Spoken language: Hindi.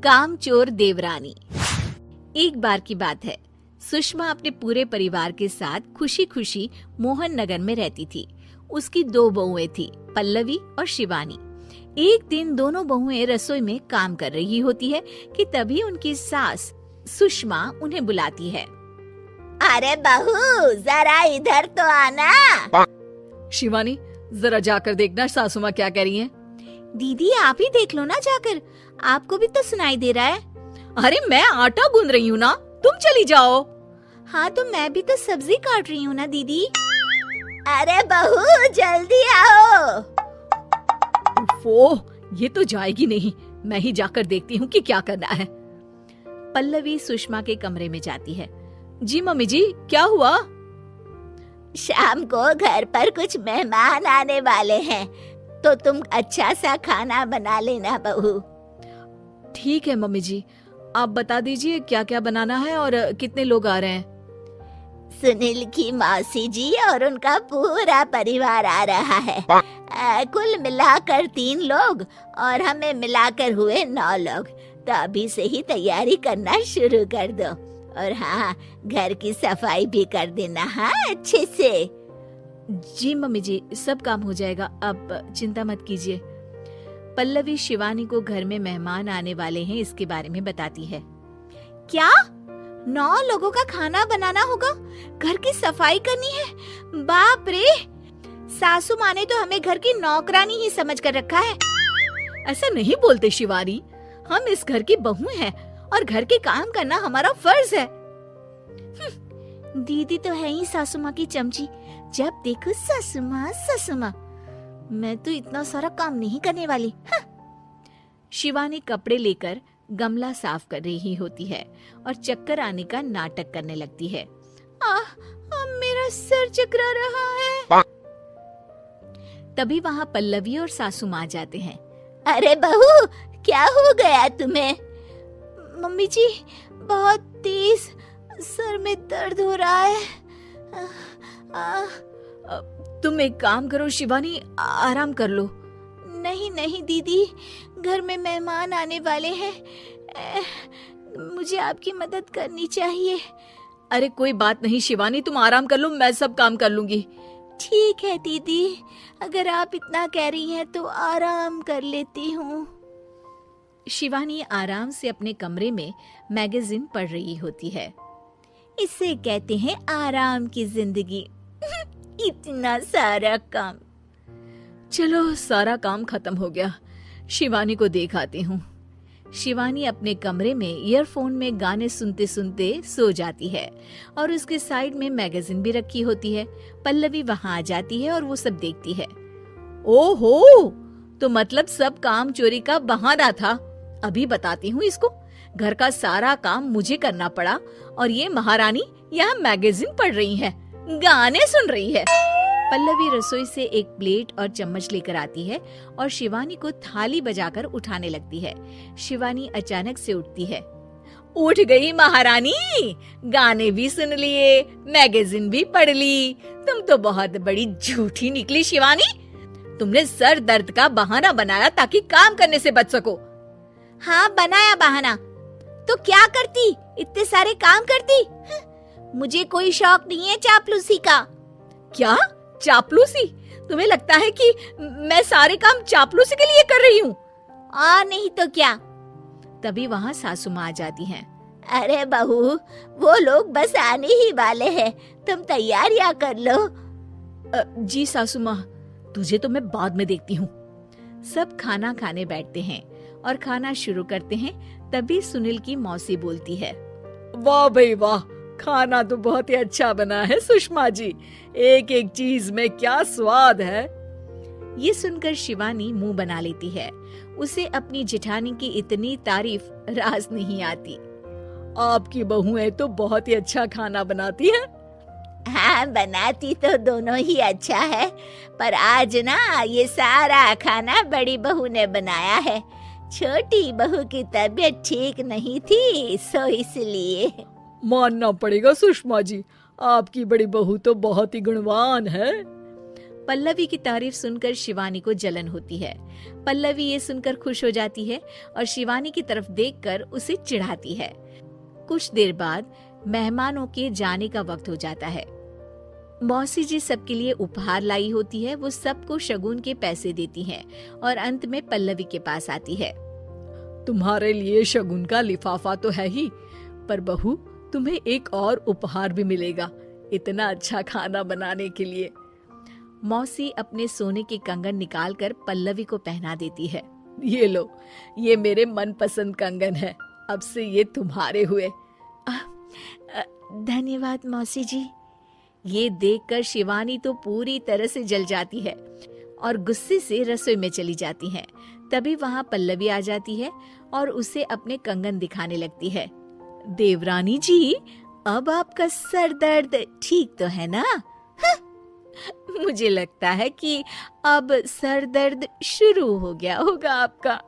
कामचोर देवरानी। एक बार की बात है, सुषमा अपने पूरे परिवार के साथ खुशी खुशी मोहन नगर में रहती थी। उसकी 2 बहुएं थी, पल्लवी और शिवानी। एक दिन दोनों बहुएं रसोई में काम कर रही होती है कि तभी उनकी सास सुषमा उन्हें बुलाती है। अरे बहू, जरा इधर तो आना। शिवानी, जरा जाकर देखना सासू माँ क्या कह रही हैं। दीदी आप ही देख लो ना जाकर, आपको भी तो सुनाई दे रहा है। अरे मैं आटा गूंद रही हूँ ना, तुम चली जाओ। हाँ तो मैं भी तो सब्जी काट रही हूँ ना दीदी। अरे बहू जल्दी आओ। ओह, ये तो जाएगी नहीं, मैं ही जाकर देखती हूँ कि क्या करना है। पल्लवी सुषमा के कमरे में जाती है। जी मम्मी जी, क्या हुआ? शाम को घर पर कुछ मेहमान आने वाले हैं, तो तुम अच्छा सा खाना बना लेना बहू। ठीक है मम्मी जी, आप बता दीजिए क्या क्या बनाना है और कितने लोग आ रहे हैं। सुनील की मौसी जी और उनका पूरा परिवार आ रहा है। कुल मिलाकर 3 लोग और हमें मिलाकर हुए 9 लोग। तो अभी से ही तैयारी करना शुरू कर दो। और हाँ, घर की सफाई भी कर देना, हाँ अच्छे से। जी मम्मी जी, सब काम हो जाएगा, आप चिंता मत कीजिए। पल्लवी शिवानी को घर में मेहमान आने वाले हैं इसके बारे में बताती है। क्या 9 लोगों का खाना बनाना होगा, घर की सफाई करनी है? बाप रे, सासू माँ ने तो हमें घर की नौकरानी ही समझ कर रखा है। ऐसा नहीं बोलते शिवानी, हम इस घर की बहू हैं और घर के काम करना हमारा फर्ज है। दीदी तो है ही सासू माँ की चमची, जब देखो सासू माँ सासू माँ। मैं तो इतना सारा काम नहीं करने वाली। शिवानी कपड़े लेकर गमला साफ कर रही होती है और चक्कर आने का नाटक करने लगती है। मेरा सर चकरा रहा है। तभी वहाँ पल्लवी और सासू माँ जाते हैं। अरे बहू, क्या हो गया तुम्हें? मम्मी जी, बहुत तेज सर में दर्द हो रहा है। तुम एक काम करो शिवानी, आराम कर लो। नहीं नहीं दीदी, घर में मेहमान आने वाले हैं, मुझे आपकी मदद करनी चाहिए। अरे कोई बात नहीं शिवानी, तुम आराम कर लो, मैं सब काम कर लूंगी। ठीक है दीदी, अगर आप इतना कह रही हैं तो आराम कर लेती हूँ। शिवानी आराम से अपने कमरे में मैगजीन पढ़ रही होती है। इसे कहते हैं आराम की जिंदगी। इतना सारा काम। चलो सारा काम खत्म हो गया, शिवानी को देख आती हूँ। शिवानी अपने कमरे में ईयरफोन में गाने सुनते सुनते सो जाती है और उसके साइड में मैगजीन भी रखी होती है। पल्लवी वहाँ आ जाती है और वो सब देखती है। ओहो, तो मतलब सब काम चोरी का बहाना था। अभी बताती हूँ इसको। घर का सारा काम मुझे करना पड़ा और ये महारानी यहाँ मैगजीन पढ़ रही है, गाने सुन रही है। पल्लवी रसोई से एक प्लेट और चम्मच लेकर आती है और शिवानी को थाली बजाकर उठाने लगती है। शिवानी अचानक से उठती है। उठ गई महारानी, गाने भी सुन लिए, मैगजीन भी पढ़ ली। तुम तो बहुत बड़ी झूठी निकली शिवानी। तुमने सर दर्द का बहाना बनाया ताकि काम करने से बच सको। हाँ बनाया बहाना, तो क्या करती, इतने सारे काम करती। मुझे कोई शौक नहीं है चापलूसी का। क्या चापलूसी? तुम्हें लगता है कि मैं सारे काम चापलूसी के लिए कर रही हूँ? नहीं तो क्या। तभी वहाँ सासू माँ आ जाती हैं। अरे बहू, वो लोग बस आने ही वाले हैं, तुम तैयारियां कर लो। जी सासू माँ, तुझे तो मैं बाद में देखती हूँ। सब खाना खाने बैठते हैं और खाना शुरू करते हैं। तभी सुनील की मौसी बोलती है। वाह भाई वाह, खाना तो बहुत ही अच्छा बना है सुषमा जी, एक एक चीज में क्या स्वाद है। ये सुनकर शिवानी मुंह बना लेती है। उसे अपनी जेठानी की इतनी तारीफ रास नहीं आती। आपकी बहुएं तो बहुत ही अच्छा खाना बनाती है। हाँ बनाती तो दोनों ही अच्छा है, पर आज ना ये सारा खाना बड़ी बहू ने बनाया है। छोटी बहू की तबीयत ठीक नहीं थी, सो इसलिए। मानना पड़ेगा सुषमा जी, आपकी बड़ी बहू तो बहुत ही गुणवान है। पल्लवी की तारीफ सुनकर शिवानी को जलन होती है। पल्लवी ये सुनकर खुश हो जाती है और शिवानी की तरफ देखकर उसे चिढ़ाती है। कुछ देर बाद मेहमानों के जाने का वक्त हो जाता है। मौसी जी सबके लिए उपहार लाई होती है। वो सबको शगुन के पैसे देती हैं और अंत में पल्लवी के पास आती है। तुम्हारे लिए शगुन का लिफाफा तो है ही, पर बहू तुम्हें एक और उपहार भी मिलेगा इतना अच्छा खाना बनाने के लिए। मौसी अपने सोने के कंगन निकालकर पल्लवी को पहना देती है। ये लो, ये मेरे मनपसंद कंगन है, अब से ये तुम्हारे हुए। धन्यवाद मौसी जी। ये देखकर शिवानी तो पूरी तरह से जल जाती है और गुस्से से रसोई में चली जाती है। तभी वहाँ पल्लवी आ जाती है और उसे अपने कंगन दिखाने लगती है। देवरानी जी, अब आपका सर दर्द ठीक तो है ना? मुझे लगता है कि अब सर दर्द शुरू हो गया होगा आपका।